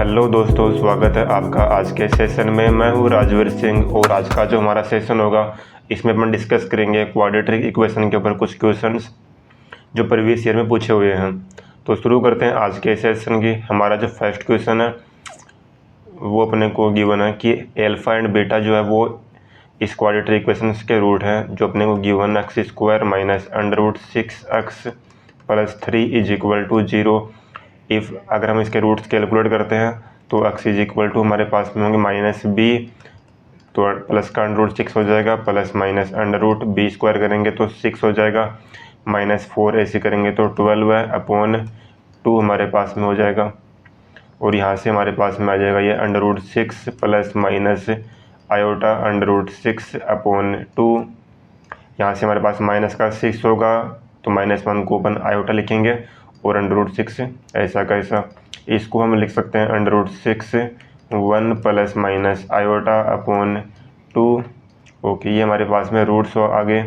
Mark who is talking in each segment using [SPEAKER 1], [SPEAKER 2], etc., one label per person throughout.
[SPEAKER 1] Hello दोस्तों, स्वागत है आपका आज के सेशन में। मैं हूँ राजवीर सिंह और आज का जो हमारा सेशन होगा इसमें अपन डिस्कस करेंगे क्वाड्रेटिक इक्वेशन के ऊपर कुछ क्वेश्चंस जो प्रीवियस ईयर में पूछे हुए हैं। तो शुरू करते हैं आज के सेशन की। हमारा जो फर्स्ट क्वेश्चन है वो अपने को गिवन है कि एल्फा एंड बीटा जो है वो इस क्वाड्रेटिक इक्वेशन के रूट हैं, जो अपने को given x square minus √6x + 3 = 0। If अगर हम इसके रूट्स कैलकुलेट करते हैं तो x = हमारे पास में होंगे -b, तो प्लस का √6 हो जाएगा, प्लस माइनस √b² करेंगे तो 6 हो जाएगा, -4 ऐसे करेंगे तो 12 है अपॉन 2 हमारे पास में हो जाएगा। और यहाँ से हमारे पास में आ जाएगा ये √6 प्लस माइनस आयोटा √6 अपॉन 2। यहाँ से हमारे पास माइनस का 6 होगा तो -1 को अपन आयोटा लिखेंगे और √6 ऐसा का ऐसा। इसको हम लिख सकते हैं √6 1 plus minus iota upon 2। Okay, ये हमारे पास में रूट्स हो आगे।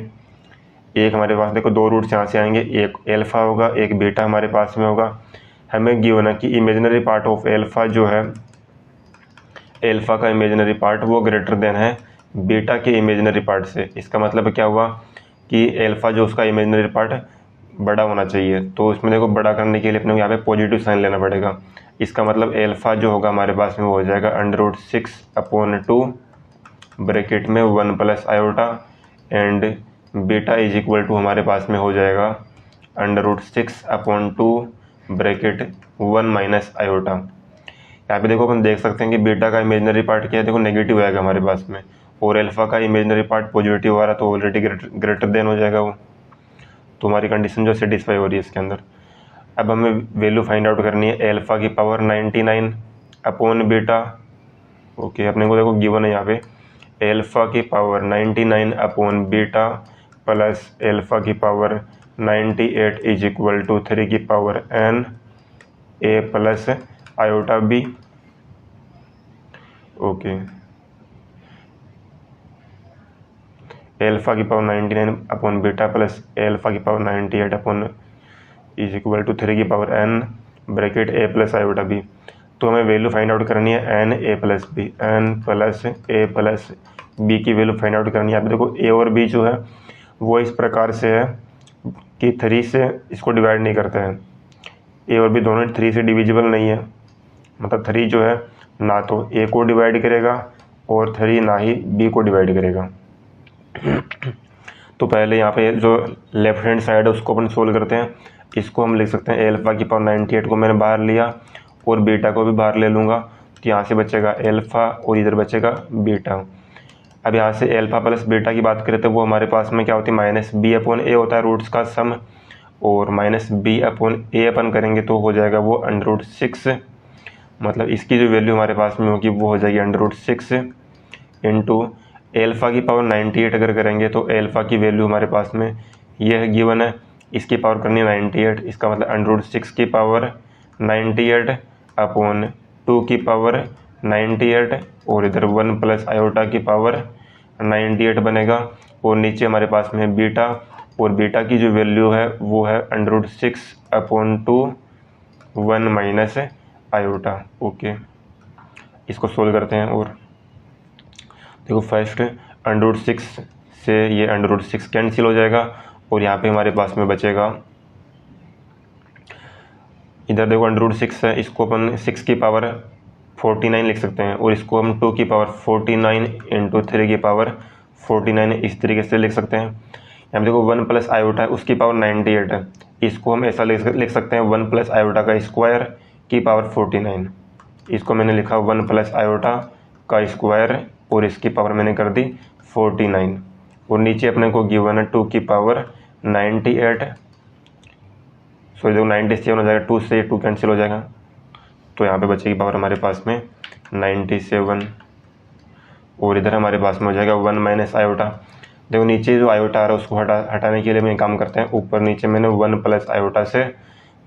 [SPEAKER 1] एक हमारे पास देखो दो रूट्स यहाँ से आएंगे, एक एल्फा होगा एक बीटा हमारे पास में होगा। हमें गिवन है कि इमेजिनरी पार्ट ऑफ एल्फा जो है, एल्फा का इमेजिनरी पार्ट वो ग्रेटर देन है बीटा के इमेजिनरी पार्ट से। इसका मतलब क्या हुआ कि एल्फा जो उसका इमेजिनरी पार्ट बड़ा होना चाहिए, तो इसमें देखो बड़ा करने के लिए अपने को यहाँ पे पॉजिटिव साइन लेना पड़ेगा। इसका मतलब एल्फा जो होगा हमारे पास में वो हो जाएगा √6 अपॉन 2 ब्रैकेट में 1 प्लस आयोटा एंड बीटा = हमारे पास में हो जाएगा √6 अपॉन 2 ब्रैकेट 1 माइनस आयोटा। यहाँ पे देखो अपन देख सकते हैं कि बीटा का इमेजिनरी पार्ट क्या है, देखो नेगेटिव आएगा हमारे पास में, और एल्फा का इमेजिनरी पार्ट पॉजिटिव आ रहा तो ऑलरेडी ग्रेटर देन हो जाएगा वो। तो हमारी कंडीशन जो सेटिस्फाई हो रही है इसके अंदर। अब हमें वैल्यू फाइंड आउट करनी है एल्फा की पावर 99 अपॉन बीटा। ओके, अपने को देखो गिवन है यहाँ पे एल्फा की power 99 upon beta plus alpha की पावर 98 = 3 की power n a plus iota b। Okay, alpha की power 99 upon beta plus alpha की पावर 98 अपॉन = 3 की power n bracket a plus iota b। तो हमें वैल्यू फाइंड आउट करनी है n a plus b, n plus a plus b की value find out करनी है। यहाँ पे देखो a और b जो है वो इस प्रकार से है कि 3 से इसको डिवाइड नहीं करते हैं। a और b दोनों 3 से डिविजिबल नहीं है, मतलब 3 जो है ना तो a को डिवाइड करेगा और 3 ना ही b को डिवाइड करेगा। तो पहले यहाँ पे जो लेफ्ट हैंड साइड है उसको अपन सोल्व करते हैं। इसको हम लिख सकते हैं एल्फा की पावर 98 को मैंने बाहर लिया और बीटा को भी बाहर ले लूँगा, तो यहाँ से बचेगा एल्फा और इधर बचेगा बीटा। अब यहाँ से एल्फा प्लस बीटा की बात करें तो वो हमारे पास में क्या होती है -b अपॉन a होता है रूट्स का सम, और -b अपॉन a अपन करेंगे तो हो जाएगा वो √6। मतलब इसकी जो वैल्यू हमारे पास में होगी वो हो जाएगी √6 इंटू एल्फा की पावर 98 अगर करेंगे तो एल्फा की वैल्यू हमारे पास में यह गिवन है, इसकी पावर करनी है 98। इसका मतलब √6 की पावर 98 अपॉन 2 की पावर 98 और इधर 1 प्लस आयोटा की पावर 98 बनेगा। और नीचे हमारे पास में बीटा, और बीटा की जो वैल्यू है वो है √6 अपॉन 2 1 माइनस आयोटा। ओके, इसको सोल्व करते हैं। और देखो फर्स्ट √6 से ये √6 कैंसिल हो जाएगा और यहाँ पे हमारे पास में बचेगा, इधर देखो √6 है, इसको अपन 6 की पावर 49 लिख सकते हैं, और इसको हम 2 की पावर 49 इंटू 3 की पावर 49 इस तरीके से लिख सकते हैं। यहाँ पे देखो 1 प्लस आयोटा है उसकी पावर 98 है, इसको हम ऐसा लिख सकते हैं 1 प्लस आयोटा का स्क्वायर की पावर 49। इसको मैंने लिखा 1 प्लस आयोटा का स्क्वायर और इसकी पावर मैंने कर दी 49, और नीचे अपने को गिवन है 2 की पावर 98। सो देखो 97 हो जाएगा, 2 से 2 कैंसिल हो जाएगा, तो यहाँ पे बचेगी पावर हमारे पास में 97, और इधर हमारे पास में हो जाएगा 1 माइनस आयोटा। देखो नीचे जो आयोटा आ रहा है उसको हटाने के लिए मैं काम करते हैं, ऊपर नीचे मैंने 1 प्लस आयोटा से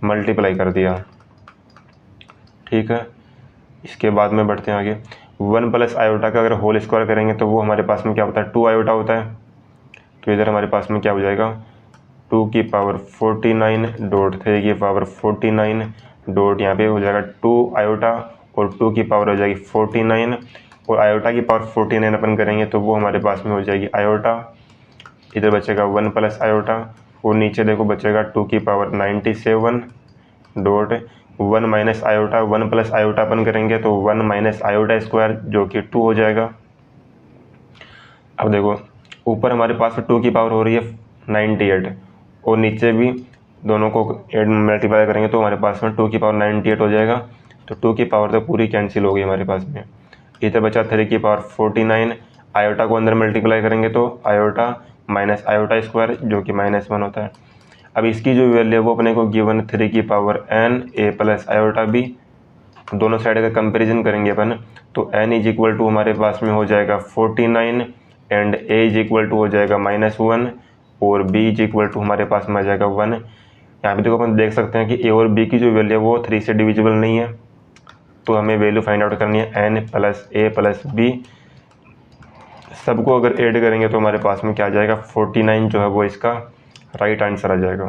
[SPEAKER 1] मल्टीप्लाई कर दिया। ठीक है, इसके बाद में बढ़ते हैं आगे। 1 प्लस आयोटा का अगर होल स्क्वायर करेंगे तो वो हमारे पास में क्या होता है 2 आयोटा होता है, तो इधर हमारे पास में क्या हो जाएगा 2 की पावर 49 डॉट 3 की पावर 49 डॉट यहाँ पे हो जाएगा 2 आयोटा और 2 की पावर हो जाएगी 49 और आयोटा की पावर 49 अपन करेंगे तो वो हमारे पास में हो जाएगी आयोटा। इधर बचेगा 1 प्लस आयोटा और नीचे देखो बचेगा 2 की power 97 dot 1 minus iota. 1 plus iota अपन करेंगे तो 1 माइनस आयोटा स्क्वायर जो कि 2 हो जाएगा। अब देखो ऊपर हमारे पास 2 की पावर हो रही है 98 और नीचे भी दोनों को मल्टीप्लाई करेंगे तो हमारे पास में 2 की पावर 98 हो जाएगा। तो 2 की पावर तो पूरी कैंसिल हो गई हमारे पास में। इधर बचा 3 की पावर 49, आयोटा को अंदर मल्टीप्लाई करेंगे तो आयोटा माइनस आयोटा स्क्वायर जो कि -1 होता है। अब इसकी जो वैल्यू है वो अपने को गिवन 3 की power n a plus iota b। दोनों साइड का कंपेरिजन करेंगे अपन तो n इज इक्वल टू हमारे पास में हो जाएगा 49 and a is equal to हो जाएगा -1 और b इज इक्वल टू हमारे पास में आ जाएगा 1। यहाँ पे देखो अपन देख सकते हैं कि a और b की जो वैल्यू है वो 3 से डिविजिबल नहीं है, तो हमें वैल्यू फाइंड आउट करनी है n plus a plus b। सबको अगर ऐड करेंगे तो हमारे पास में क्या आ जाएगा 49 जो है वो इसका राइट आंसर आ जाएगा।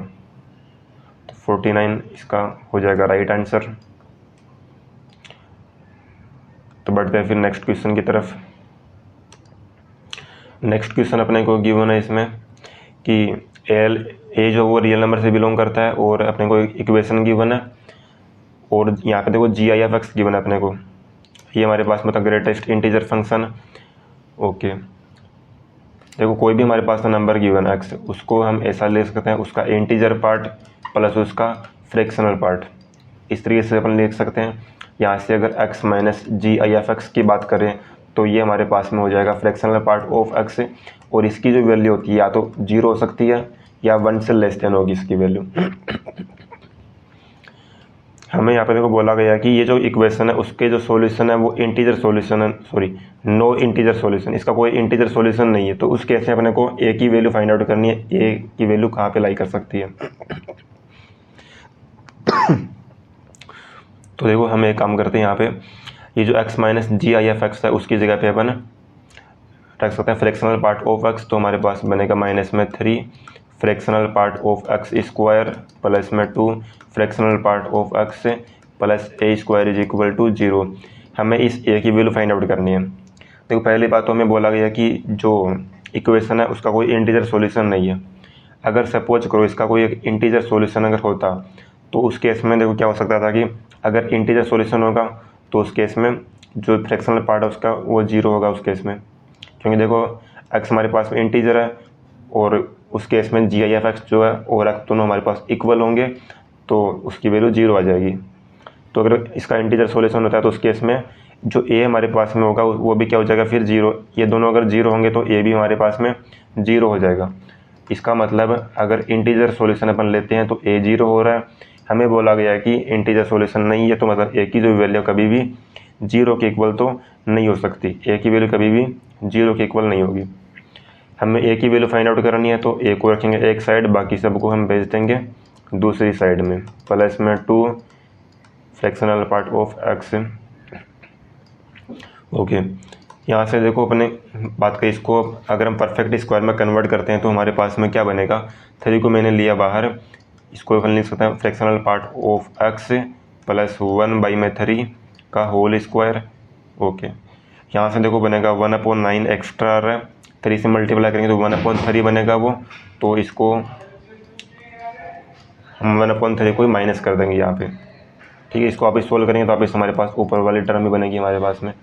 [SPEAKER 1] तो 49 इसका हो जाएगा राइट आंसर। तो बढ़ते हैं फिर नेक्स्ट क्वेश्चन की तरफ। नेक्स्ट क्वेश्चन अपने को गिवन है इसमें कि ए जो वो रियल नंबर से बिलोंग करता है और अपने को इक्वेशन गिवन है और यहाँ पे देखो GI(f(x) गिवन है अपने को। ये हमारे पास मतलब ग्रेटेस्ट इंटीजर फंक्शन। ओके देखो कोई भी हमारे पास नंबर गिवन है x, उसको हम ऐसा ले सकते हैं उसका इंटीजर पार्ट प्लस उसका फ्रैक्शनल पार्ट, इस तरीके से अपन लिख सकते हैं। यहाँ से अगर x माइनस GI(f(x) की बात करें तो ये हमारे पास में हो जाएगा फ्रैक्शनल पार्ट ऑफ x और इसकी जो वैल्यू होती है या तो 0 हो सकती है या 1 से लेस देन होगी इसकी वैल्यू। हमें यहाँ पे देखो बोला गया कि ये जो इक्वेशन है उसके जो सॉल्यूशन है वो इंटीजर सॉल्यूशन है, सॉरी नो इंटीजर सॉल्यूशन, इसका कोई इंटीजर सॉल्यूशन नहीं है। तो उस केस में अपने को a की वैल्यू फाइंड आउट करनी है, a की वैल्यू कहाँ पे लाई कर सकती है। तो देखो हम एक काम करते हैं, यहाँ पे ये जो x माइनस GI(f(x) है उसकी जगह पे अपन रख सकते हैं फ्रैक्शनल पार्ट ऑफ x। तो हमारे पास बनेगा -3 fractional part of x square plus में 2 fractional part of x plus a square is equal to 0। हमें इस a की वैल्यू फाइंड आउट करनी है। देखो पहली बात तो हमें बोला गया कि जो इक्वेशन है उसका कोई इंटीजर सॉल्यूशन नहीं है। अगर सपोज करो इसका कोई एक इंटीजर सॉल्यूशन अगर होता तो उस केस में देखो क्या हो सकता था कि अगर इंटीजर सॉल्यूशन होगा तो उस केस में जो फ्रैक्शनल पार्ट है उसका वो 0 होगा उस केस में, क्योंकि देखो x हमारे पास में इंटीजर है और उस केस में GI(f(x) जो है और x दोनों हमारे पास इक्वल होंगे तो उसकी वैल्यू 0 आ जाएगी। तो अगर इसका इंटीजर सॉल्यूशन होता है तो उस केस में जो a हमारे पास में होगा वो भी क्या हो जाएगा फिर 0। ये दोनों अगर 0 होंगे तो a भी हमारे पास में 0 हो जाएगा। इसका मतलब अगर इंटीजर सॉल्यूशन अपन लेते हैं तो a 0 हो रहा है। हमें बोला गया है कि इंटीजर सॉल्यूशन नहीं है तो मतलब a की जो वैल्यू कभी भी 0 के इक्वल तो नहीं हो सकती, a की वैल्यू कभी भी 0 के इक्वल नहीं होगी। हमें a की वैल्यू फाइंड आउट करनी है तो a को रखेंगे एक साइड, बाकी सबको हम भेज देंगे दूसरी साइड में। प्लस में 2 fractional part of x। Okay यहाँ से देखो अपने बात करें इसको अगर हम परफेक्ट स्क्वायर में कन्वर्ट करते हैं तो हमारे पास में क्या बनेगा। 3 को मैंने लिया बाहर, इसको अपन लिख सकते हैं fractional part of x plus 1/3 का होल स्क्वायर। ओके यहाँ से देखो बनेगा 1/9 एक्स्ट्रा आ रहा है, 3 से मल्टीप्लाई करेंगे तो 1/3 बनेगा वो, तो इसको हम 1/3 को माइनस कर देंगे यहाँ पे। ठीक है, इसको आप सोल्व करेंगे तो आप इस हमारे पास ऊपर वाली टर्म भी बनेगी हमारे पास में,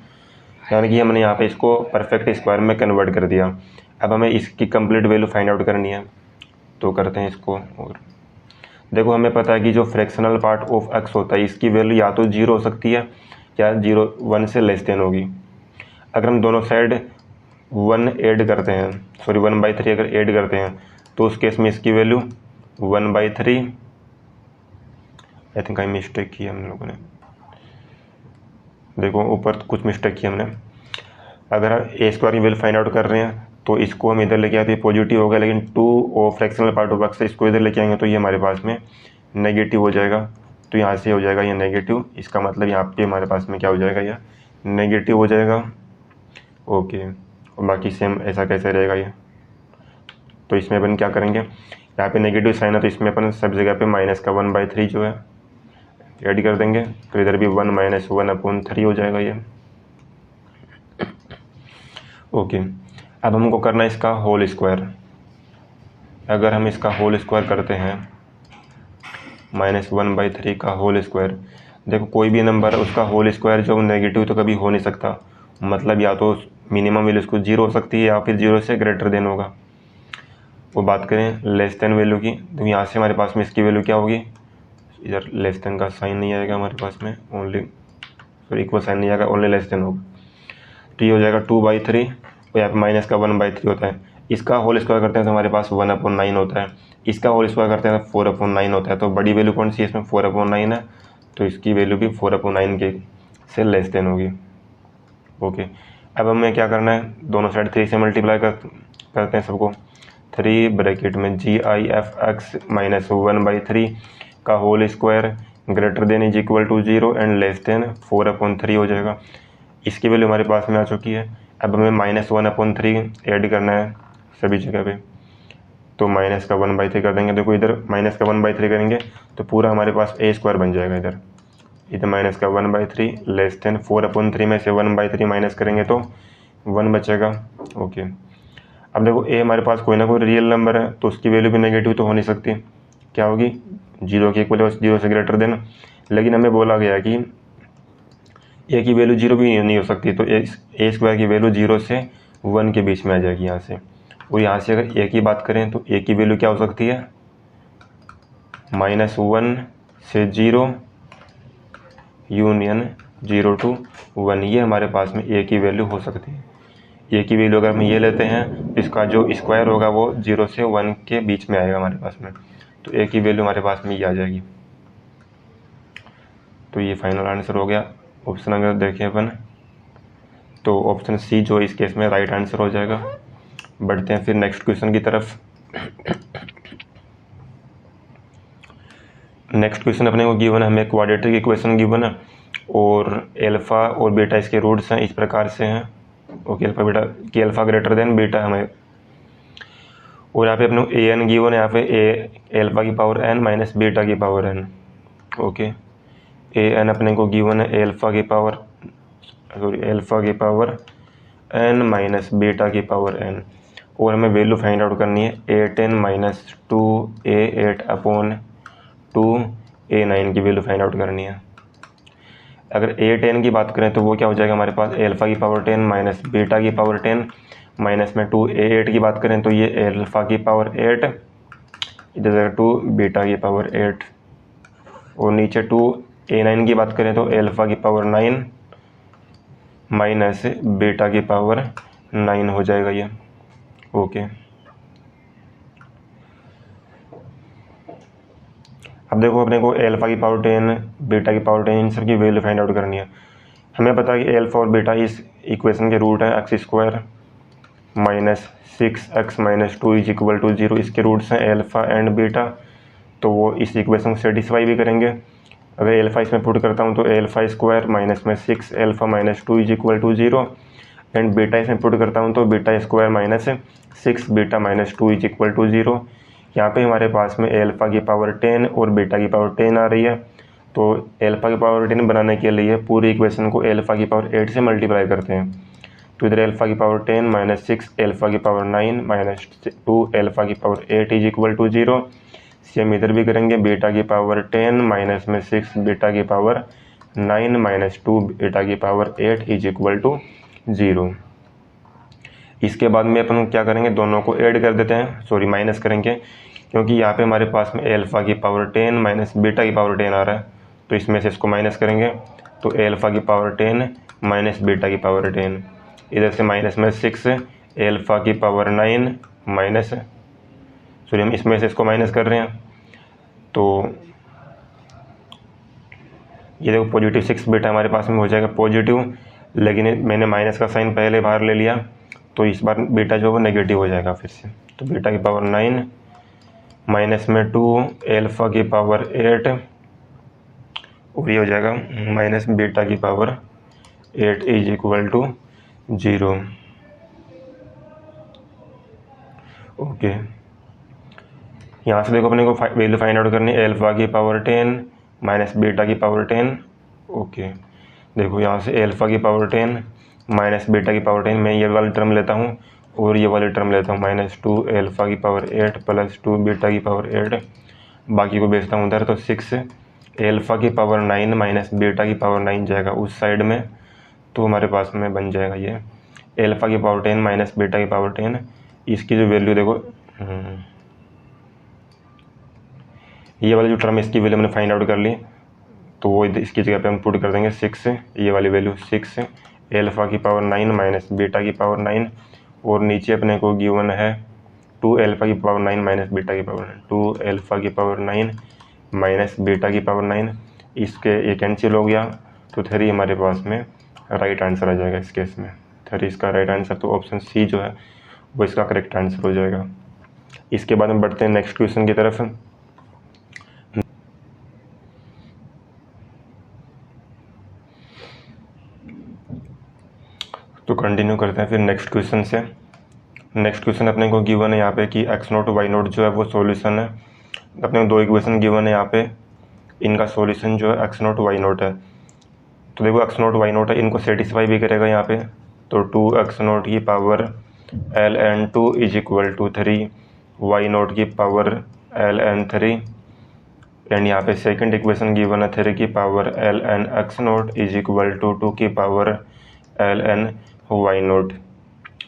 [SPEAKER 1] यानी कि हमने यहाँ पे इसको परफेक्ट स्क्वायर में कन्वर्ट कर दिया। अब हमें इसकी कंप्लीट वैल्यू फाइंड आउट करनी है तो करते हैं इसको। और देखो हमें पता है कि जो फ्रैक्शनल पार्ट ऑफ x होता है इसकी वैल्यू या तो 0 हो सकती है या 1 से लेस देन होगी। अगर हम दोनों साइड 1 ऐड करते हैं, सॉरी 1/3 अगर ऐड करते हैं तो उस केस में इसकी value 1/3। I think I mistake की हम लोगों ने, देखो ऊपर कुछ मिस्टेक की हमने। अगर a स्क्वायर की वैल्यू फाइंड आउट कर रहे हैं तो इसको हम इधर लेके आते हैं पॉजिटिव हो गया, लेकिन 2 और फ्रैक्शनल पार्ट ऑफ x इसको इधर लेके आएंगे तो ये हमारे पास में नेगेटिव हो जाएगा। तो यहाँ से हो जाएगा ये नेगेटिव, इसका मतलब यहाँ पे हमारे पास में क्या हो जाएगा, ये नेगेटिव हो जाएगा। ओके और बाकी सेम ऐसा कैसे रहेगा ये। तो इसमें अपन क्या करेंगे, यहाँ पे नेगेटिव साइन है तो इसमें अपन सब जगह पे माइनस का 1/3 जो है ऐड कर देंगे तो इधर भी 1 - 1/3 हो जाएगा ये। ओके, अब हमको करना है इसका होल स्क्वायर। अगर हम इसका होल स्क्वायर करते हैं -1/3 का होल स्क्वायर, देखो कोई भी नंबर है उसका होल स्क्वायर जो नेगेटिव तो कभी हो नहीं सकता, मतलब या तो मिनिमम वैल्यू उसको 0 हो सकती है या फिर 0 से ग्रेटर देन होगा। वो बात करें लेस देन वैल्यू की, तो यहाँ से हमारे पास में इसकी वैल्यू क्या होगी, इधर लेस देन का साइन नहीं आएगा हमारे पास में, ओनली सॉरी इक्वल साइन नहीं आएगा, ओनली लेस देन होगा। तो ये हो जाएगा 2/3 और यहाँ पे माइनस का 1/3 होता है। इसका होल स्क्वायर करते हैं तो हमारे पास 1/9 होता है, इसका होल स्क्वायर करते हैं तो 4/9 होता है। तो बड़ी वैल्यू कौन सी है इसमें, 4/9 है, तो इसकी वैल्यू भी 4/9 के से लेस देन होगी। ओके, अब हमें क्या करना है, दोनों साइड 3 से मल्टीप्लाई करते हैं सबको। 3 ब्रैकेट में GIFX -1/3 का whole square greater than is equal to 0 and less than 4/3 हो जाएगा। इसकी वैल्यू हमारे पास में आ चुकी है। अब हमें -1/3 ऐड करना है सभी जगह पे, तो माइनस का 1/3 कर देंगे। देखो इधर माइनस का 1/3 करेंगे तो पूरा हमारे पास a² बन जाएगा। इधर माइनस का 1/3 लेस देन 4/3 में से 1/3 माइनस करेंगे तो 1 बचेगा। ओके, अब देखो a हमारे पास कोई ना कोई रियल नंबर है तो उसकी वैल्यू भी नेगेटिव तो हो नहीं सकती, क्या होगी 0 के इक्वल, 0 से ग्रेटर देन। लेकिन हमें बोला गया कि a की वैल्यू 0 भी नहीं हो सकती, तो a² की वैल्यू 0 से 1 के बीच में आ जाएगी यहाँ से। और यहाँ से अगर a की बात करें तो a की वैल्यू क्या हो सकती है, -1 से 0 यूनियन 0 to 1, ये हमारे पास में a की वैल्यू हो सकती है। a की वैल्यू अगर हम ये लेते हैं तो इसका जो स्क्वायर होगा वो 0 से 1 के बीच में आएगा हमारे पास में, तो a की वैल्यू हमारे पास में ये आ जाएगी। तो ये फाइनल आंसर हो गया। ऑप्शन अगर देखें अपन तो ऑप्शन सी जो इस केस में राइट आंसर हो जाएगा। बढ़ते हैं फिर नेक्स्ट क्वेश्चन की तरफ। नेक्स्ट क्वेश्चन अपने को गिवन है, हमें क्वाड्रेटिक इक्वेशन गिवन है और अल्फा और बीटा इसके रूट्स हैं, इस प्रकार से हैं। ओके, अल्फा बीटा कि अल्फा ग्रेटर देन बीटा हमें, और यहाँ पे अपने को an गिवन है, यहाँ पे a अल्फा की पावर n माइनस बीटा की पावर n। ओके, an अपने को गिवन है अल्फा की पावर n माइनस बीटा की पावर n, और हमें वैल्यू फाइंड आउट करनी है a10 - 2a8/2 a9 की वैल्यू फाइंड आउट करनी है। अगर a10 की बात करें तो वो क्या हो जाएगा हमारे पास, अल्फा की पावर 10 माइनस बीटा की पावर 10 माइनस में 2a8 की बात करें तो ये अल्फा की पावर 8, इधर 2 बीटा की पावर 8, और नीचे 2 a9 की बात करें तो अल्फा की पावर 9 माइनस बीटा की पावर 9 हो जाएगा ये। ओके, अब देखो अपने को अल्फा की पावर 10 बीटा की पावर 10 इन सब की वैल्यू फाइंड आउट करनी है। हमें पता है कि अल्फा और बीटा इस इक्वेशन के रूट हैं x² -6x - 2 is equal to 0, इसके रूट्स हैं अल्फा एंड बीटा, तो वो इस इक्वेशन को सेटिस्फाई भी करेंगे। अगर अल्फा इसमें पुट करता हूँ तो अल्फा² माइनस में 6 alpha - 2 is equal to 0, and beta इसमें पुट करता हूँ तो beta minus 6 beta - 2 is equal to 0। यहाँ पे हमारे पास में अल्फा की पावर 10 और बीटा की पावर 10 आ रही है, तो अल्फा की पावर 10 बनाने के लिए पूरी इक्वेशन को अल्फा की पावर 8 से मल्टीप्लाई करते हैं। तो इधर अल्फा की पावर 10 माइनस 6 अल्फा की पावर 9 माइनस 2 अल्फा की power 8 is equal to 0। Same इधर भी करेंगे, बीटा की पावर 10 माइनस में 6 बीटा की पावर 9 माइनस 2 बीटा की पावर 8 इज इक्वल टू 0। इसके बाद में अपन क्या करेंगे, दोनों को ऐड कर देते हैं, सॉरी माइनस करेंगे, क्योंकि यहाँ पे हमारे पास में अल्फा की पावर 10 माइनस बीटा की पावर 10 आ रहा है, तो इसमें से इसको माइनस करेंगे तो अल्फा की पावर 10 माइनस बीटा की पावर 10, इधर से माइनस में 6 अल्फा की पावर 9 माइनस, सॉरी हम इसमें से इसको माइनस कर रहे हैं, तो ये देखो पॉजिटिव 6 बीटा हमारे पास में हो जाएगा पॉजिटिव, लेकिन मैंने माइनस का साइन पहले बाहर ले लिया तो इस बार बीटा जो है नेगेटिव हो जाएगा फिर से। तो बीटा की पावर 9 माइनस में 2 अल्फा की पावर 8, और ये हो जाएगा माइनस बीटा की power 8 is equal to 0। Okay, यहाँ से देखो अपने को वैल्यू फाइंड आउट करनी है अल्फा की पावर 10 माइनस बीटा की पावर 10। ओके, देखो यहाँ से एल्फ़ा की पावर 10 माइनस बीटा की पावर 10, मैं ये वाली टर्म लेता हूँ और ये वाली टर्म लेता हूँ, -2 एल्फ़ा की पावर 8 प्लस 2 बीटा की पावर 8, बाकी को भेजता हूँ उधर, तो 6 एल्फ़ा की पावर 9 माइनस बीटा की पावर 9 जाएगा उस साइड में, तो हमारे पास में बन जाएगा ये एल्फ़ा की पावर 10 माइनस बीटा की पावर 10। इसकी जो वैल्यू देखो, ये वाली जो टर्म इसकी वैल्यू हमने फाइंड आउट कर ली, तो वो इसकी जगह पे हम पुट कर देंगे 6, ये वाली वैल्यू 6 एल्फ़ा की पावर 9 माइनस बीटा की पावर 9, और नीचे अपने को गिवन है 2 एल्फ़ा की पावर 9 माइनस बीटा की पावर 9, 2 एल्फ़ा की पावर 9 माइनस बीटा की पावर 9, इसके ये कैंसिल हो गया, तो 3 हमारे पास में राइट आंसर आ जाएगा इस केस में, 3 इसका राइट आंसर, तो ऑप्शन सी जो है वो इसका करेक्ट आंसर हो जाएगा। इसके बाद में बढ़ते हैं नेक्स्ट क्वेश्चन की तरफ। तो कंटिन्यू करते हैं फिर नेक्स्ट क्वेश्चन से। नेक्स्ट क्वेश्चन अपने को गिवन है यहाँ पे कि x0 y0 जो है वो सॉल्यूशन है। अपने को 2 इक्वेशन गिवन है यहाँ पे, इनका सॉल्यूशन जो है x0 y0 है। तो देखो x0 y0 है, इनको सेटिस्फाई भी करेगा यहाँ पे, तो 2x0 की power ln2 is equal to 3 y0 की पावर ln3, एंड यहाँ पे सेकंड इक्वेशन गिवन है 3 की power ln x0 is equal to 2 की पावर ln y0।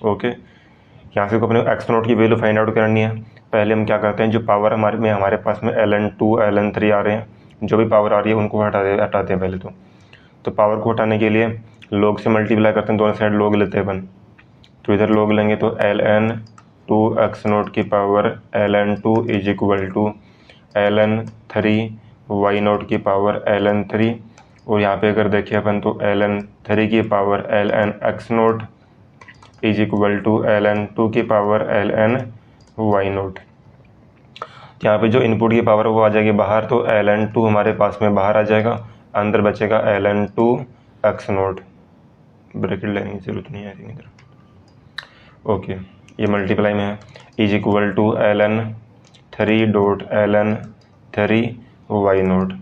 [SPEAKER 1] ओके, यहाँ से अपने x0 की वैल्यू फाइंड आउट करनी है। पहले हम क्या करते हैं, जो पावर हमारे पास में ln2 ln3 आ रहे हैं, जो भी पावर आ रही है उनको हटाते हैं पहले तो पावर को हटाने के लिए लॉग से मल्टीप्लाई करते हैं, दोनों साइड लॉग लेते हैं अपन, तो इधर लॉग लेंगे तो ln2 x0 की power ln2 is equal to ln3 y0 की पावर ln3, और यहाँ पे अगर देखें अपन तो ln3 की power ln x0 is equal to ln2 की पावर ln y0। यहाँ पे जो इनपुट की पावर वो आ जाएगी बाहर, तो ln2 हमारे पास में बाहर आ जाएगा, अंदर बचेगा ln2 x0, ब्रैकेट लेने की जरूरत नहीं है इधर। ओके, ये मल्टीप्लाई में है, is equal to ln3 dot ln3 y0।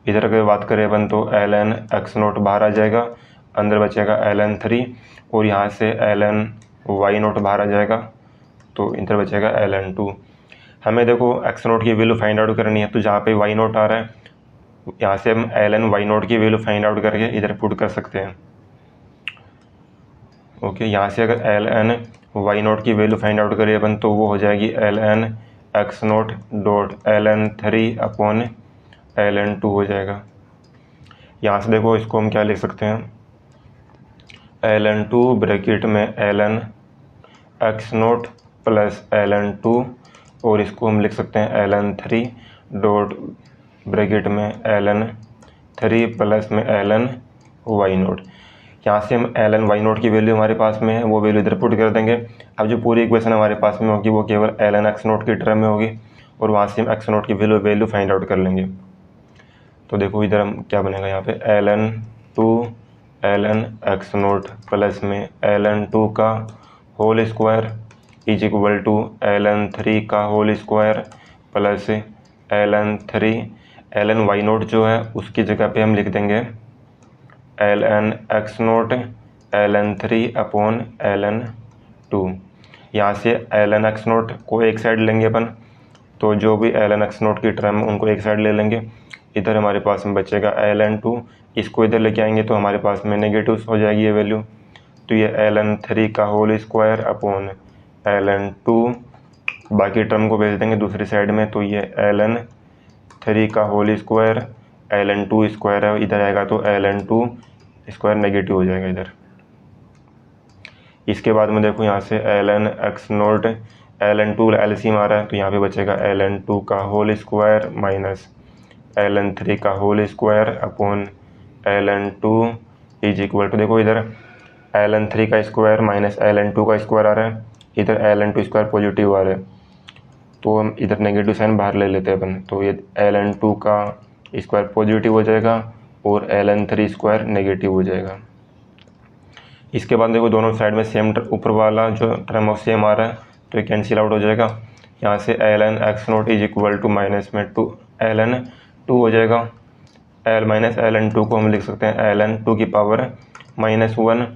[SPEAKER 1] इधर अगर बात करें अपन तो ln x0 बाहर आ जाएगा, अंदर बचेगा ln3, और यहाँ से ln y0 बाहर आ जाएगा, तो इधर बचेगा ln2। हमें देखो x0 की वैल्यू फाइंड आउट करनी है, तो जहाँ पे y0 आ रहा है यहाँ से हम ln y0 की वैल्यू फाइंड आउट करके इधर पुट कर सकते हैं। ओके, यहाँ से अगर ln y0 की वैल्यू फाइंड आउट करें अपन तो वो हो जाएगी ln x0 dot ln3 upon ln2 हो जाएगा। यहाँ से देखो इसको हम क्या लिख सकते हैं, ln2 ब्रैकेट में ln x0 प्लस ln2, और इसको हम लिख सकते हैं ln3 डॉट ब्रैकेट में ln3 प्लस में ln y0। यहाँ से हम ln y0 की वैल्यू हमारे पास में है, वो वैल्यू इधर पुट कर देंगे। अब जो पूरी इक्वेशन हमारे पास में होगी वो केवल ln x0 की टर्म में होगी, और वहाँ से हम x0 की वैल्यू फाइंड आउट कर लेंगे। तो देखो इधर हम क्या बनेगा, यहाँ पे ln2 ln x0 प्लस में ln2 का whole square is equal to ln3 का whole square plus ln y0 जो है उसकी जगह पे हम लिख देंगे ln x0 ln3 upon ln2। यहाँ से ln x0 को एक साइड लेंगे अपन, तो जो भी ln x0 की टर्म उनको एक साइड ले लेंगे। इधर हमारे पास में बचेगा ln2, इसको इधर लेके आएंगे तो हमारे पास में नेगेटिव हो जाएगी ये वैल्यू, तो ये ln3 का होल स्क्वायर अपॉन ln2, बाकी टर्म को भेज देंगे दूसरी साइड में, तो ये ln3 का होल स्क्वायर ln2 स्क्वायर है, इधर आएगा तो ln2 स्क्वायर नेगेटिव हो जाएगा इधर। इसके बाद में देखो यहाँ से ln x0 ln2 एलसीएम आ रहा है, तो यहाँ पे बचेगा ln2 का होल स्क्वायर माइनस ln3 का whole square upon ln2 is equal to, देखो इधर ln3 का स्क्वायर माइनस ln2 का स्क्वायर आ रहा है, इधर ln2 स्क्वायर पॉजिटिव आ रहा है, तो हम इधर नेगेटिव साइन बाहर ले लेते हैं अपन, तो ये ln2 का स्क्वायर पॉजिटिव हो जाएगा और ln3 स्क्वायर नेगेटिव हो जाएगा। इसके बाद देखो दोनों साइड में सेम ऊपर वाला जो टर्म ऑफ सेम आ रहा है, तो ये कैंसिल आउट हो जाएगा। यहाँ से ln x0 is equal to minus में 2 ln 2 हो जाएगा। L minus l n two को हम लिख सकते हैं एल एन टू की पावर -1।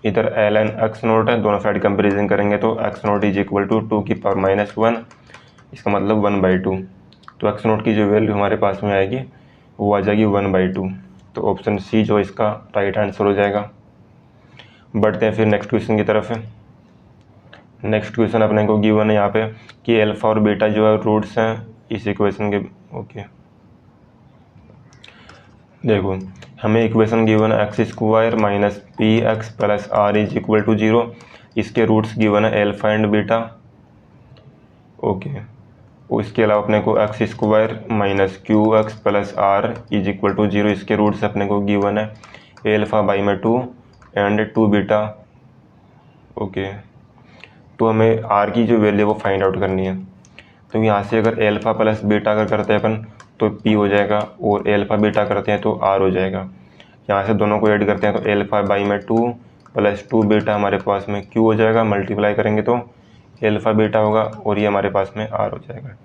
[SPEAKER 1] इधर एल एन एक्स नोट है, दोनों साइड कंपेरिजन करेंगे तो x naught is equal to 2 की पावर -1, इसका मतलब 1/2। तो एक्स नोट की जो वैल्यू हमारे पास में आएगी वो आ जाएगी 1/2। तो ऑप्शन सी जो इसका राइट आंसर हो जाएगा। बढ़ते हैं फिर नेक्स्ट क्वेश्चन की तरफ। नेक्स्ट क्वेश्चन अपने को गिवन है यहाँ पे कि अल्फा और बीटा जो है रूट्स हैं इस इक्वेशन के। ओके, देखो हमें इक्वेशन गिवन है x² minus p x plus r is equal to 0। इसके रूट्स गिवन है अल्फा एंड बीटा। ओके, इसके अलावा अपने को x² minus q x plus r is equal to 0, इसके रूट्स अपने को गिवन है α/2 एंड 2 बीटा। ओके, तो हमें r की जो वैल्यू है वो फाइंड आउट करनी है। तो यहाँ से अगर अल्फा प्लस बीटा अगर करते हैं अपन तो p हो जाएगा, और अल्फा बीटा करते हैं तो r हो जाएगा। यहाँ से दोनों को ऐड करते हैं तो α/2 प्लस 2 बीटा हमारे पास में q हो जाएगा, मल्टीप्लाई करेंगे तो अल्फा बीटा होगा, और ये हमारे पास में r हो जाएगा।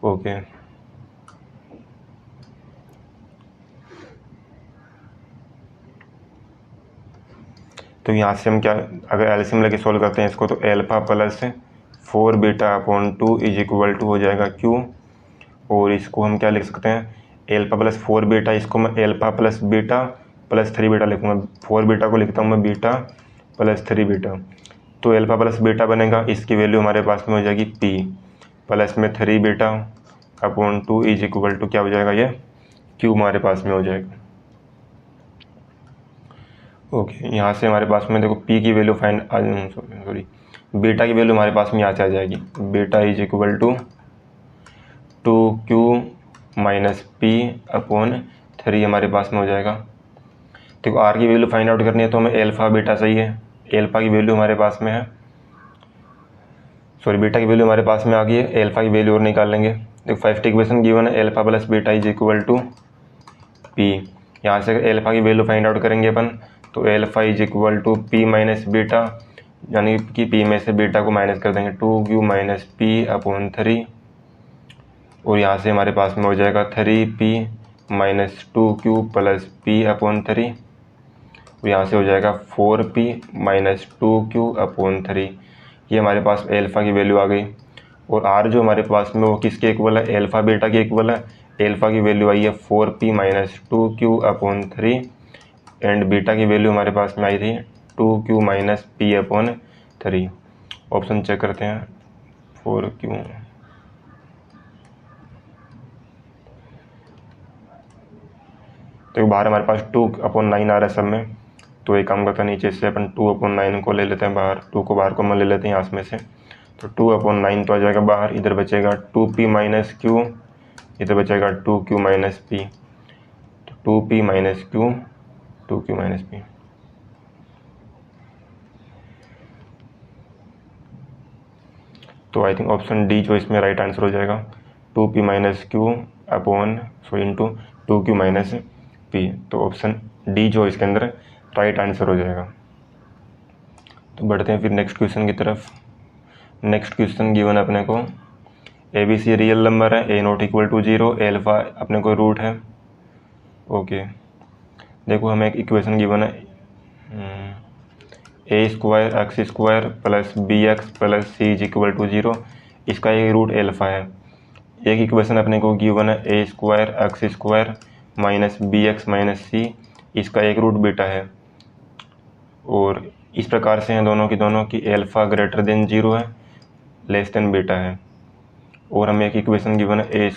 [SPEAKER 1] ओके, तो यहाँ से हम क्या अगर एलसीएम लेके सॉल्व करते हैं इसको तो alpha plus 4 beta upon 2 is equal to हो जाएगा q, और इसको हम क्या लिख सकते हैं अल्फा प्लस 4 बीटा, इसको मैं alpha plus beta plus 3 beta लिखूँगा। 4 बीटा को लिखता हूँ मैं बीटा प्लस 3 बीटा, तो अल्फा प्लस बीटा बनेगा, इसकी वैल्यू हमारे पास में हो जाएगी p प्लस में 3 beta upon 2 is equal to क्या हो जाएगा ये q हमारे पास में हो जाएगा। ओके, यहाँ से हमारे पास में देखो p की वैल्यू सॉरी बीटा की वैल्यू हमारे पास में यहाँ से आ जाएगी, beta is equal to 2q minus p upon 3 हमारे पास में हो जाएगा। देखो r की वैल्यू फाइंड आउट करनी है तो हमें अल्फा बीटा चाहिए। अल्फा की वैल्यू हमारे पास में है, सॉरी बीटा की वैल्यू हमारे पास में आ गई है, अल्फा की वैल्यू और निकाल लेंगे। देखो फर्स्ट इक्वेशन गिवन है alpha plus beta is equal to p। यहाँ से अगर अल्फा की वैल्यू फाइंड आउट करेंगे अपन तो alpha is equal to p minus beta, यानी कि p में से बीटा को माइनस कर देंगे 2q माइनस p अपॉन 3, और यहाँ से हमारे पास में हो जाएगा 3p minus 2q plus p upon 3, और यहाँ से हो जाएगा 4p माइनस 2q अपॉन 3। ये हमारे पास अल्फा की वैल्यू आ गई, और r जो हमारे पास में वो किसके इक्वल है अल्फा बीटा के इक्वल है। अल्फा की वैल्यू आई है 4p minus 2q upon 3, and beta की वैल्यू हमारे पास में आई थी 2q minus p upon 3। Option check करते हैं 4q, तो बाहर हमारे पास 2/9 आ रहा है सब में, तो एक काम करते हैं नीचे से अपन 2/9 को ले लेते हैं बाहर, 2 को बाहर कॉमन ले लेते हैं यहाँ में से, तो 2/9 तो आ जाएगा बाहर, इधर बचेगा 2p माइनस q, इधर बचेगा 2q माइनस p, तो 2p minus q 2q minus p। तो आई थिंक ऑप्शन डी जो इसमें राइट आंसर हो जाएगा, 2p minus q upon into 2q minus p। तो ऑप्शन डी जो इसके अंदर राइट आंसर हो जाएगा। तो बढ़ते हैं फिर नेक्स्ट क्वेश्चन की तरफ। नेक्स्ट क्वेश्चन गिवन अपने को ABC रियल नंबर है, a not equal to 0, alpha अपने को रूट है। ओके, देखो हमें एक इक्वेशन गिवन है a² x² plus bx plus c is equal to 0, इसका एक रूट अल्फा है। एक इक्वेशन अपने को गिवन है a² x² minus bx minus c, इसका एक रूट बीटा है, और इस प्रकार से हैं दोनों की दोनों की अल्फा ग्रेटर देन 0 है, लेस देन बीटा है। और हमें एक इक्वेशन गिवन है a²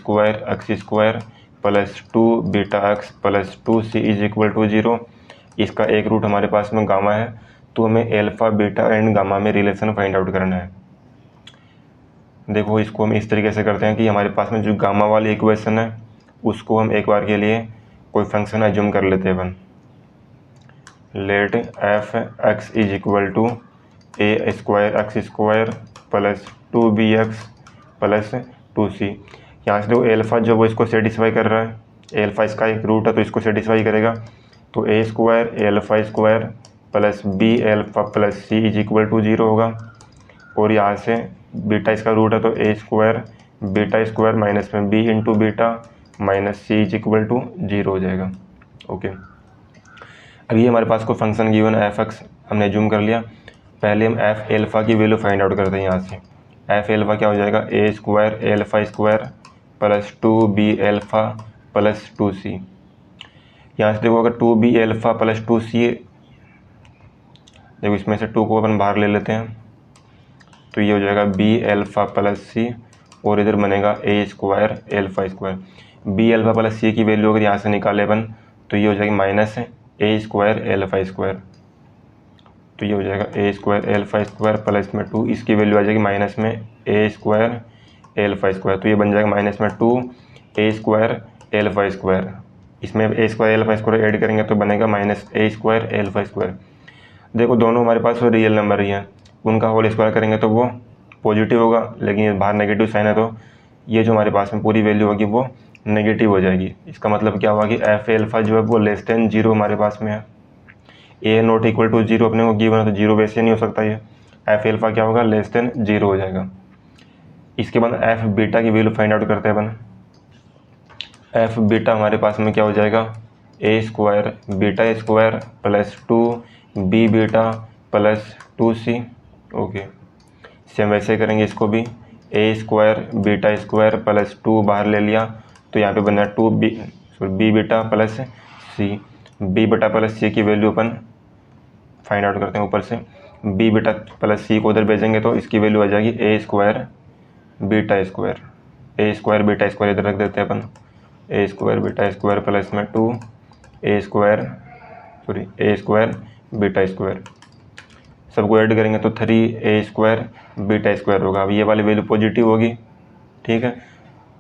[SPEAKER 1] x² plus 2 beta x plus 2c is equal to 0, इसका एक रूट हमारे पास में गामा है। तो हमें अल्फा बीटा एंड गामा में रिलेशन फाइंड आउट करना है। देखो इसको हम इस तरीके से करते हैं कि हमारे पास में जो गामा वाली इक्वेशन है उसको हम एक बार के लिए कोई फंक्शन एज्यूम कर लेते हैं अपन। Let f x is equal to a² x² plus 2bx plus 2c। यहाँ से देखो एल्फा जो वो इसको सेटिस्फाई कर रहा है, एल्फा इसका एक रूट है तो इसको सेटिस्फाई करेगा, तो a² alpha plus b alpha plus c is equal to 0 होगा। और यहाँ से बीटा इसका रूट है तो a² बीटा² माइनस में b into beta minus c is equal to 0 हो जाएगा। ओके, अब ये हमारे पास को फंक्शन गिवन एफ एक्स हमने जूम कर लिया। पहले हम एफ एल्फ़ा की वैल्यू फाइंड आउट करते हैं। यहाँ से एफ एल्फ़ा क्या हो जाएगा, a square alpha square plus 2b alpha plus 2c। यहाँ से देखो अगर 2b एल्फ़ा प्लस 2c, देखो इसमें से 2 को अपन बाहर ले लेते हैं तो ये हो जाएगा b एल्फ़ा प्लस c, और इधर बनेगा a square alpha square. b alpha plus c की वैल्यू अगर यहाँ से निकाले अपन तो ये हो जाएगी minus a square alpha square. तो ये हो जाएगा a square alpha square plus में 2, इसकी वैल्यू आ जाएगी माइनस में ए स्क्वायर एल्फ़ा स्क्वायर। तो ये बन जाएगा माइनस में 2 ए स्क्वायर एल्फ़ा स्क्वायर। इसमें ए स्क्वायर एल्फ़ा स्क्वायर ऐड करेंगे तो बनेगा minus a square alpha square. देखो दोनों हमारे पास रियल नंबर ही हैं, उनका होल स्क्वायर करेंगे तो वो पॉजिटिव होगा, लेकिन बाहर नेगेटिव साइन है तो ये जो हमारे पास में पूरी वैल्यू होगी वो नेगेटिव हो जाएगी। इसका मतलब क्या हुआ कि एफ एल्फ़ा जो है वो लेस देन 0 हमारे पास में है। ए नॉट इक्वल टू 0 अपने को गिवन है तो 0 वैसे नहीं हो सकता, ये एफ एल्फ़ा क्या होगा, लेस देन 0 हो जाएगा। इसके बाद एफ बीटा की वैल्यू फाइंड आउट करते हैं अपन। एफ बीटा हमारे पास में क्या हो जाएगा, a square beta square plus 2b beta plus 2c। Okay, same वैसे करेंगे इसको भी, a square beta square plus 2 बाहर ले लिया तो यहाँ पे बना 2b beta plus c। b beta plus c की वैल्यू अपन फाइंड आउट करते हैं ऊपर से। b बीटा प्लस c को उधर भेजेंगे तो इसकी वैल्यू आ जाएगी ए स्क्वायर बीटा स्क्वायर। ए स्क्वायर बीटा स्क्वायर इधर रख देते हैं अपन, ए स्क्वायर बीटा स्क्वायर प्लस में 2 ए स्क्वायर बीटा स्क्वायर। सबको ऐड करेंगे तो 3 ए स्क्वायर बीटा स्क्वायर होगा। अब ये वाली वैल्यू पॉजिटिव होगी, ठीक है,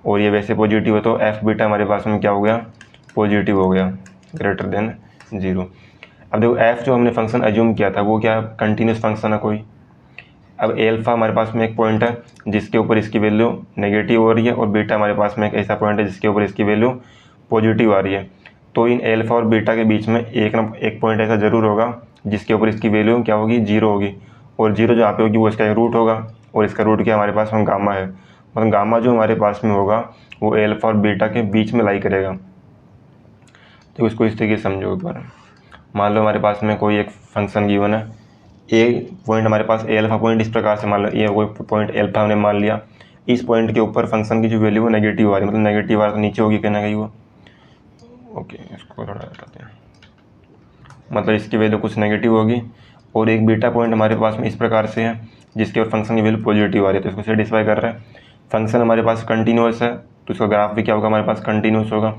[SPEAKER 1] और ये वैसे पॉजिटिव है तो एफ बीटा हमारे पास में क्या हो गया, पॉजिटिव हो गया, ग्रेटर देन 0। अब देखो एफ जो हमने फंक्शन एज्यूम किया था वो क्या कंटिन्यूस फंक्शन है कोई। अब एल्फा हमारे पास में एक पॉइंट है जिसके ऊपर इसकी वैल्यू नेगेटिव हो रही है, और बीटा हमारे पास में एक ऐसा पॉइंट है जिसके ऊपर इसकी वैल्यू पॉजिटिव आ रही है। तो इन एल्फा और बीटा के बीच में एक पॉइंट ऐसा ज़रूर होगा जिसके ऊपर इसकी वैल्यू क्या होगी, 0 होगी, और 0 जो यहाँ पे होगी वो इसका एक रूट होगा, और इसका रूट क्या हमारे पास में गामा है। मतलब गामा जो हमारे पास में होगा वो एल्फा और बीटा के बीच में लाई करेगा। तो इसको इस तरीके से समझो एक बार। मान लो हमारे पास में कोई एक फंक्शन गिवन है, ए पॉइंट हमारे पास एल्फा पॉइंट इस प्रकार से मान लो, ये कोई पॉइंट एल्फा हमने मान लिया, इस पॉइंट के ऊपर फंक्शन की जो वैल्यू वो नेगेटिव आ रही है, मतलब नेगेटिव आ रहा तो नीचे होगी कहना गई वो। ओके, इसको थोड़ा हटाते हैं, मतलब इसकी वैल्यू कुछ नेगेटिव होगी, और एक बीटा पॉइंट हमारे पास में इस प्रकार से है जिसके ऊपर फंक्शन की वैल्यू पॉजिटिव आ रही है, तो इसको सेटिस्फाई कर रहा है। फंक्शन हमारे पास कंटिन्यूस है तो इसका ग्राफ भी क्या होगा, हमारे पास कंटिन्यूस होगा।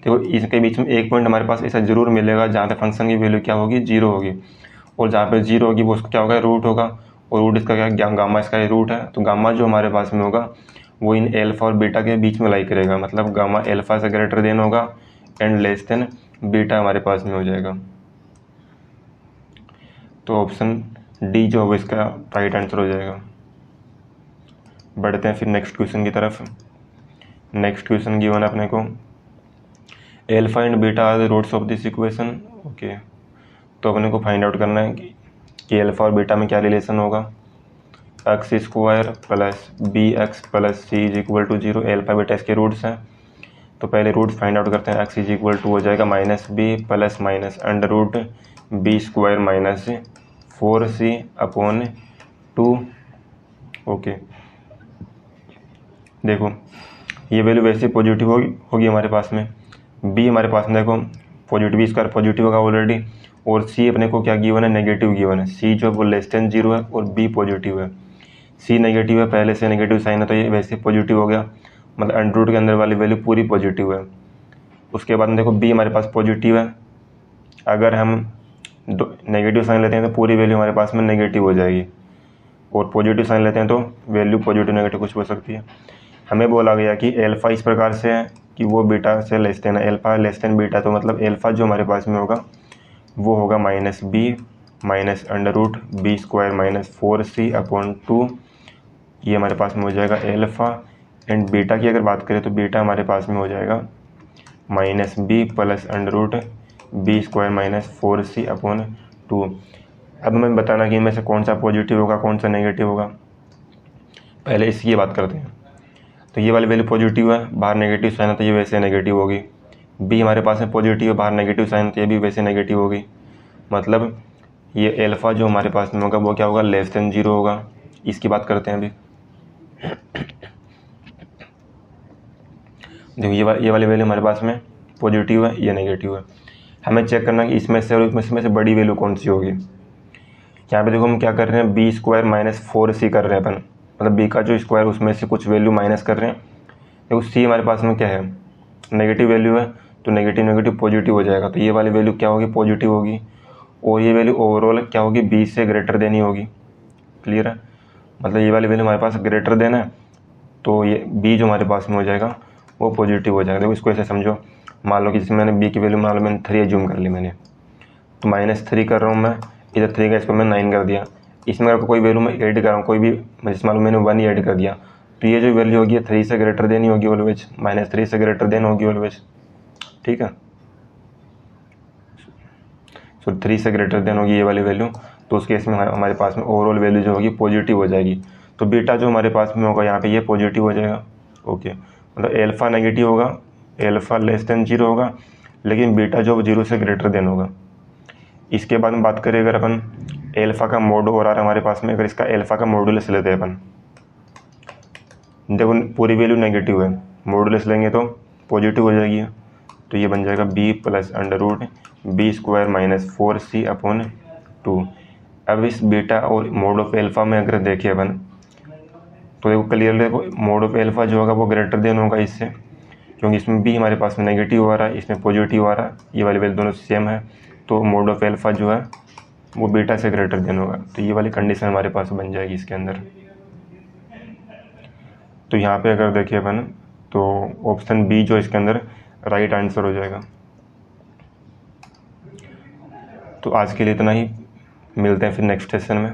[SPEAKER 1] देखो इसके बीच में एक पॉइंट हमारे पास ऐसा जरूर मिलेगा जहाँ पे फंक्शन की वैल्यू क्या होगी, 0 होगी, और जहाँ पे 0 होगी वो उसका क्या होगा, रूट होगा, और रूट इसका क्या, गामा इसका रूट है। तो गामा जो हमारे पास में होगा वो इन एल्फा और बीटा के बीच में लाई करेगा, मतलब गामा एल्फा से ग्रेटर देन होगा एंड लेस देन बीटा हमारे पास में हो जाएगा। तो ऑप्शन डी जो है इसका राइट आंसर हो जाएगा। बढ़ते हैं फिर नेक्स्ट क्वेश्चन की तरफ। नेक्स्ट क्वेश्चन गिवन है अपने को, alpha and beta are the roots of this equation. Okay, तो अपने को फाइंड आउट करना है कि एल्फा और बीटा में क्या रिलेशन होगा, x square plus b x plus c is equal to 0। Alpha beta इसके रूट्स हैं, तो पहले रूट फाइंड आउट करते हैं। एक्स इज इक्वल टू हो जाएगा minus b plus minus under root b square minus 4c upon 2। Okay, देखो ये वैल्यू वैसे पॉजिटिव होगी हमारे पास में, b हमारे पास में देखो पॉजिटिव, b स्क्वायर पॉजिटिव होगा ऑलरेडी, और c अपने को क्या गिवन है, नेगेटिव गिवन है। c जो है वो लेस देन 0 है और b पॉजिटिव है। c नेगेटिव है, पहले से नेगेटिव साइन है तो ये वैसे पॉजिटिव हो गया, मतलब अंडर रूट के अंदर वाली वैल्यू पूरी पॉजिटिव है। उसके बाद में देखो b हमारे पास पॉजिटिव है, अगर हम नेगेटिव साइन लेते हैं तो पूरी वैल्यू हमारे पास में नेगेटिव हो जाएगी, और पॉजिटिव साइन लेते हैं तो वैल्यू पॉजिटिव नेगेटिव कुछ हो सकती है। हमें बोला गया कि एल्फा इस प्रकार से है कि वो बीटा से लेस देन है, एल्फा लेस देन बीटा, तो मतलब एल्फा जो हमारे पास में होगा वो होगा minus b minus under root b square minus 4c upon 2। ये हमारे पास में हो जाएगा एल्फा। एंड बीटा की अगर बात करें तो बीटा हमारे पास में हो जाएगा minus b plus under root b square minus 4c upon 2। अब हमें बताना कि इनमें से कौन सा पॉजिटिव होगा कौन सा नेगेटिव होगा। पहले इसकी बात करते हैं। तो ये वाली वैल्यू पॉजिटिव है, बाहर नेगेटिव साइन है तो ये वैसे नेगेटिव होगी। बी हमारे पास में पॉजिटिव है, बाहर नेगेटिव साइन तो ये भी वैसे नेगेटिव होगी। मतलब ये एल्फ़ा जो हमारे पास में होगा वो क्या होगा, लेस देन 0 होगा। इसकी बात करते हैं अभी। देखो ये वाली वैल्यू हमारे पास में पॉजिटिव है, ये नेगेटिव है। हमें चेक करना है कि इसमें से और इसमें से बड़ी वैल्यू कौन सी होगी। यहाँ पे देखो हम क्या कर रहे हैं, बी स्क्वायर माइनस 4c कर रहे हैं अपन, मतलब बी का जो स्क्वायर उसमें से कुछ वैल्यू माइनस कर रहे हैं। देखो सी हमारे पास में क्या है, नेगेटिव वैल्यू है, तो नेगेटिव नेगेटिव पॉजिटिव हो जाएगा, तो ये वाली वैल्यू क्या होगी, पॉजिटिव होगी। और ये वैल्यू ओवरऑल क्या होगी, बी से ग्रेटर देनी होगी। क्लियर है, मतलब ये वाली वैल्यू हमारे पास ग्रेटर देना है, तो ये बी जो हमारे पास में हो जाएगा वो पॉजिटिव हो जाएगा। देखो इसको ऐसे समझो, मान लो कि जैसे मैंने बी की वैल्यू मान लो मैंने 3 एज्यूम कर ली मैंने, तो -3 कर रहा हूँ मैं, इधर 3 का इसको मैं 9 कर दिया। इसमें अगर कोई वैल्यू मैं ऐड कर रहा हूँ, कोई भी जैसे मान लो मैंने 1 ही ऐड कर दिया, तो ये जो वैल्यू होगी 3 से ग्रेटर देनी होगी ऑलवेज, -3 से ग्रेटर देनी होगी ऑलवेज। ठीक है, सो 3 से ग्रेटर देन होगी ये वाली वैल्यू, तो उस केस में हमारे पास में ओवरऑल वैल्यू जो होगी पॉजिटिव हो जाएगी। तो बीटा जो हमारे पास में होगा यहाँ पे ये पॉजिटिव हो जाएगा। ओके, मतलब एल्फ़ा नेगेटिव होगा, एल्फ़ा लेस देन 0 होगा, लेकिन बीटा जो 0 से ग्रेटर देन होगा। इसके बाद हम बात करें अगर अपन एल्फ़ा का मोड हो रहा है हमारे पास में, अगर इसका एल्फ़ा का मॉडुलस लेते हैं अपन, देखो पूरी वैल्यू नेगेटिव है, मॉडुलस लेंगे तो पॉजिटिव हो जाएगी, तो ये बन जाएगा b plus under root b square minus 4c upon 2। अब इस बीटा और मोड ऑफ एल्फ़ा में अगर देखें अपन, तो देखो क्लियर देखो मोड ऑफ एल्फ़ा जो होगा वो ग्रेटर देन होगा इससे, क्योंकि इसमें b हमारे पास में नेगेटिव आ रहा है, इसमें पॉजिटिव आ रहा है, ये वाली वैल्यू दोनों सेम है, तो मोड ऑफ एल्फ़ा जो है वो बीटा से ग्रेटर देन होगा। तो ये वाली कंडीशन हमारे पास बन जाएगी इसके अंदर। तो यहाँ पे अगर देखिए अपन, तो ऑप्शन बी जो इसके अंदर राइट आंसर हो जाएगा। तो आज के लिए इतना ही, मिलते हैं फिर नेक्स्ट सेशन में।